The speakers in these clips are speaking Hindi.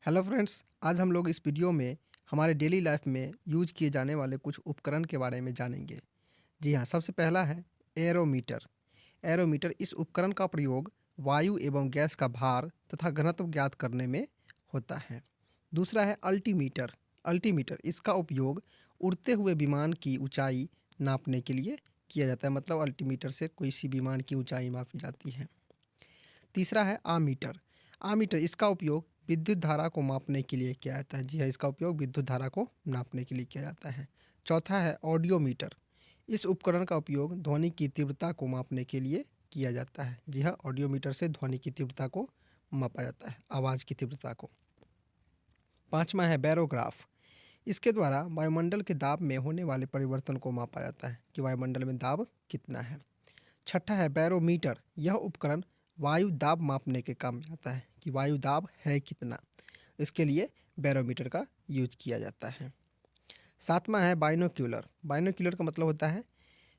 हेलो फ्रेंड्स, आज हम लोग इस वीडियो में हमारे डेली लाइफ में यूज किए जाने वाले कुछ उपकरण के बारे में जानेंगे। जी हाँ, सबसे पहला है एरोमीटर। एरोमीटर इस उपकरण का प्रयोग वायु एवं गैस का भार तथा घनत्व ज्ञात करने में होता है। दूसरा है अल्टीमीटर। अल्टीमीटर इसका उपयोग उड़ते हुए विमान की ऊंचाई नापने के लिए किया जाता है, मतलब अल्टीमीटर से कोई सी विमान की ऊंचाई मापी जाती है। तीसरा है आमीटर। आमीटर इसका उपयोग विद्युत धारा को मापने के लिए किया जाता है। जी हाँ, इसका उपयोग विद्युत धारा को नापने के लिए किया जाता है। चौथा है ऑडियोमीटर। इस उपकरण का उपयोग ध्वनि की तीव्रता को मापने के लिए किया जाता है। जी हाँ, ऑडियोमीटर से ध्वनि की तीव्रता को मापा जाता है, आवाज़ की तीव्रता को। पाँचवा है बैरोग्राफ। इसके द्वारा वायुमंडल के दाब में होने वाले परिवर्तन को मापा जाता है कि वायुमंडल में दाब कितना है। छठा है बैरोमीटर। यह उपकरण वायु दाब मापने के काम में आता है कि वायु दाब है कितना। इसके लिए बैरोमीटर का यूज किया जाता है। सातवां है बाइनोक्यूलर। बाइनोक्यूलर का मतलब होता है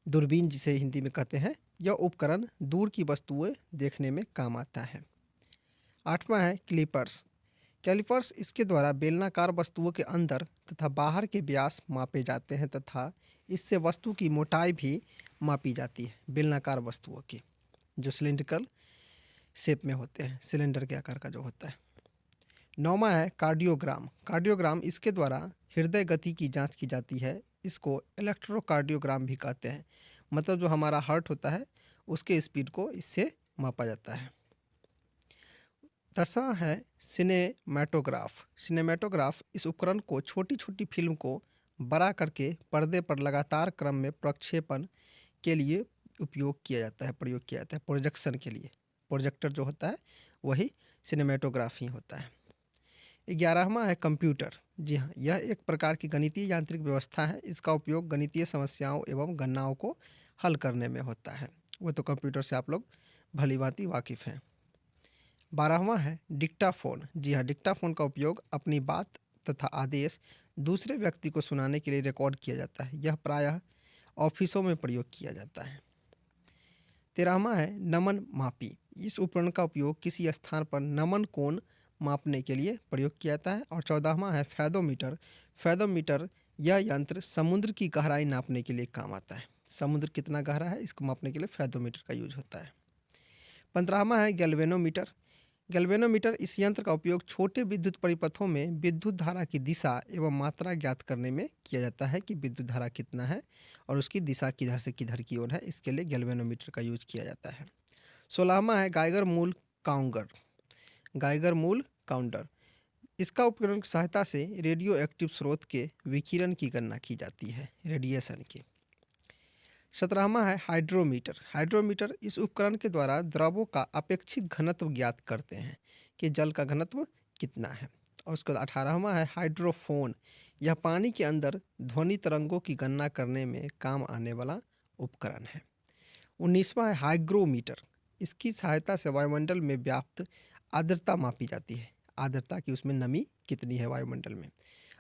दूरबीन, जिसे हिंदी में कहते हैं। यह उपकरण दूर की वस्तुएं देखने में काम आता है। आठवां है क्लिपर्स। कैलिपर्स इसके द्वारा बेलनाकार वस्तुओं के अंदर तथा बाहर के व्यास मापे जाते हैं तथा इससे वस्तु की मोटाई भी मापी जाती है। बेलनाकार वस्तुओं की जो सिलिंड्रिकल शेप में होते हैं, सिलेंडर के आकार का जो होता है। नौवां है कार्डियोग्राम। कार्डियोग्राम इसके द्वारा हृदय गति की जांच की जाती है। इसको इलेक्ट्रोकार्डियोग्राम भी कहते हैं, मतलब जो हमारा हार्ट होता है उसके स्पीड को इससे मापा जाता है। 10वां है सिनेमैटोग्राफ। सिनेमैटोग्राफ इस उपकरण को छोटी छोटी फिल्म को बड़ा करके पर्दे पर लगातार क्रम में प्रक्षेपण के लिए उपयोग किया जाता है, प्रयोग किया जाता है प्रोजेक्शन के लिए। प्रोजेक्टर जो होता है वही सिनेमैटोग्राफी होता है। 11वां है कंप्यूटर। जी हाँ, यह एक प्रकार की गणितीय यांत्रिक व्यवस्था है। इसका उपयोग गणितीय समस्याओं एवं गणनाओं को हल करने में होता है। वो तो कंप्यूटर से आप लोग भली भांति वाकिफ़ हैं। 12वां है डिक्टाफोन। जी हाँ, डिक्टाफोन का उपयोग अपनी बात तथा आदेश दूसरे व्यक्ति को सुनाने के लिए रिकॉर्ड किया जाता है। यह प्रायः ऑफिसों में प्रयोग किया जाता है। 13वां है नमन मापी। इस उपकरण का उपयोग किसी स्थान पर नमन कोण मापने के लिए प्रयोग किया जाता है। और 14वां है फैदोमीटर। फैदोमीटर यह यंत्र समुद्र की गहराई नापने के लिए काम आता है। समुद्र कितना गहरा है इसको मापने के लिए फैदोमीटर का यूज होता है। 15वां है गैल्वेनोमीटर। गैल्वेनोमीटर इस यंत्र का उपयोग छोटे विद्युत परिपथों में विद्युत धारा की दिशा एवं मात्रा ज्ञात करने में किया जाता है कि विद्युत धारा कितना है और उसकी दिशा किधर से किधर की ओर है। इसके लिए गैल्वेनोमीटर का यूज किया जाता है। 16वां है गाइगर मूल काउंटर। गाइगर मूल काउंटर इसका उपकरण की सहायता से रेडियो एक्टिव स्रोत के विकिरण की गणना की जाती है, रेडिएशन की। 17वां है हाइड्रोमीटर। हाइड्रोमीटर इस उपकरण के द्वारा द्रवों का अपेक्षित घनत्व ज्ञात करते हैं कि जल का घनत्व कितना है। और उसके बाद 18वां है हाइड्रोफोन। यह पानी के अंदर ध्वनि तरंगों की गणना करने में काम आने वाला उपकरण है। 19वां है हाइग्रोमीटर। इसकी सहायता से वायुमंडल में व्याप्त आर्द्रता मापी जाती है, आर्द्रता की उसमें नमी कितनी है वायुमंडल में।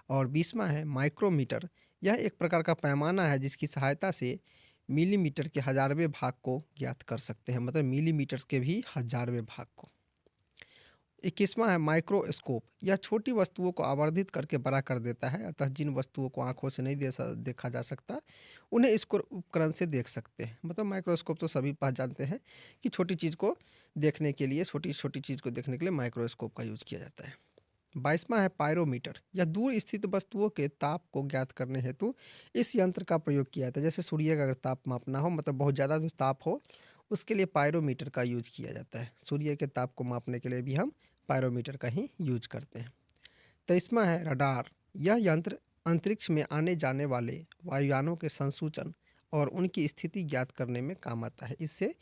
और 20वां है माइक्रोमीटर। यह एक प्रकार का पैमाना है जिसकी सहायता से मिलीमीटर के हजारवें भाग को ज्ञात कर सकते हैं, मतलब मिलीमीटर के भी हजारवें भाग को। 21वां है माइक्रोस्कोप। यह छोटी वस्तुओं को आवर्धित करके बड़ा कर देता है, अतः जिन वस्तुओं को आंखों से नहीं देखा जा सकता उन्हें इस उपकरण से देख सकते हैं। मतलब माइक्रोस्कोप तो सभी पहचानते हैं कि छोटी चीज़ को देखने के लिए, छोटी छोटी चीज़ को देखने के लिए माइक्रोस्कोप का यूज किया जाता है। 22वां है पायरोमीटर। यह दूर स्थित वस्तुओं के ताप को ज्ञात करने हेतु इस यंत्र का प्रयोग किया जाता है। जैसे सूर्य का अगर ताप मापना हो, मतलब बहुत ज़्यादा जो ताप हो, उसके लिए पायरोमीटर का यूज किया जाता है। सूर्य के ताप को मापने के लिए भी हम पायरोमीटर का ही यूज करते हैं। 23वां है रडार। यह यंत्र अंतरिक्ष में आने जाने वाले वायुयानों के संसूचन और उनकी स्थिति ज्ञात करने में काम आता है। इससे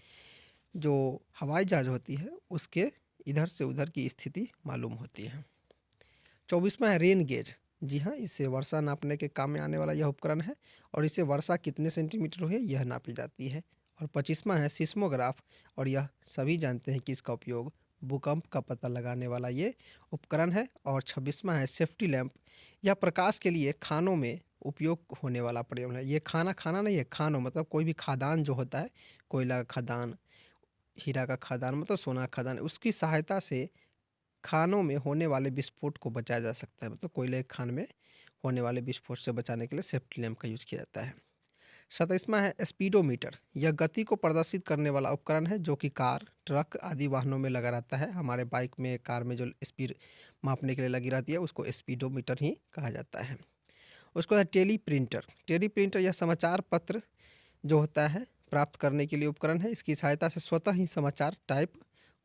जो हवाई जहाज होती है उसके इधर से उधर की स्थिति मालूम होती है। 24वां है रेन गेज। जी हाँ, इससे वर्षा नापने के काम में आने वाला यह उपकरण है और इससे वर्षा कितने सेंटीमीटर हुई है यह नापी जाती है। और 25वां है सिस्मोग्राफ। और यह सभी जानते हैं कि इसका उपयोग भूकंप का पता लगाने वाला ये उपकरण है। और 26वां है सेफ्टी लैंप। यह प्रकाश के लिए खानों में उपयोग होने वाला प्रयोग है। ये खाना खाना नहीं है, खानों मतलब कोई भी खादान जो होता है, कोयला का खदान, हीरा का खदान, मतलब सोना का खदान, उसकी सहायता से खानों में होने वाले विस्फोट को बचाया जा सकता है, मतलब कोयले के खान में होने वाले विस्फोट से बचाने के लिए सेफ्टी लैम्प का यूज़ किया जाता है। 27वां है स्पीडोमीटर। यह गति को प्रदर्शित करने वाला उपकरण है जो कि कार, ट्रक आदि वाहनों में लगा रहता है। हमारे बाइक में, कार में जो स्पीड मापने के लिए लगी रहती है उसको स्पीडोमीटर ही कहा जाता है। उसके बाद टेली प्रिंटर। टेली प्रिंटर यह समाचार पत्र जो होता है प्राप्त करने के लिए उपकरण है। इसकी सहायता से स्वतः ही समाचार टाइप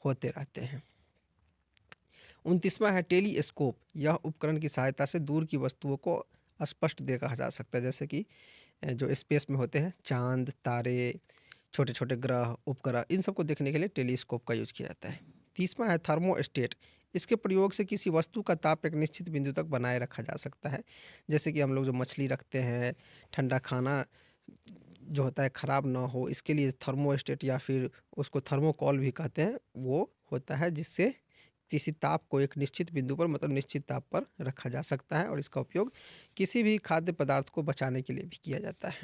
होते रहते हैं। 29वां है टेलीस्कोप। यह उपकरण की सहायता से दूर की वस्तुओं को स्पष्ट देखा जा सकता है, जैसे कि जो स्पेस में होते हैं चांद, तारे, छोटे छोटे ग्रह, उपग्रह, इन सबको देखने के लिए टेलीस्कोप का यूज़ किया जाता है। 30वां है थर्मोस्टेट। इसके प्रयोग से किसी वस्तु का ताप एक निश्चित बिंदु तक बनाए रखा जा सकता है, जैसे कि हम लोग जो मछली रखते हैं, ठंडा खाना जो होता है ख़राब ना हो, इसके लिए थर्मोस्टेट या फिर उसको थर्मोकॉल भी कहते हैं, वो होता है जिससे किसी ताप को एक निश्चित बिंदु पर, मतलब निश्चित ताप पर रखा जा सकता है और इसका उपयोग किसी भी खाद्य पदार्थ को बचाने के लिए भी किया जाता है।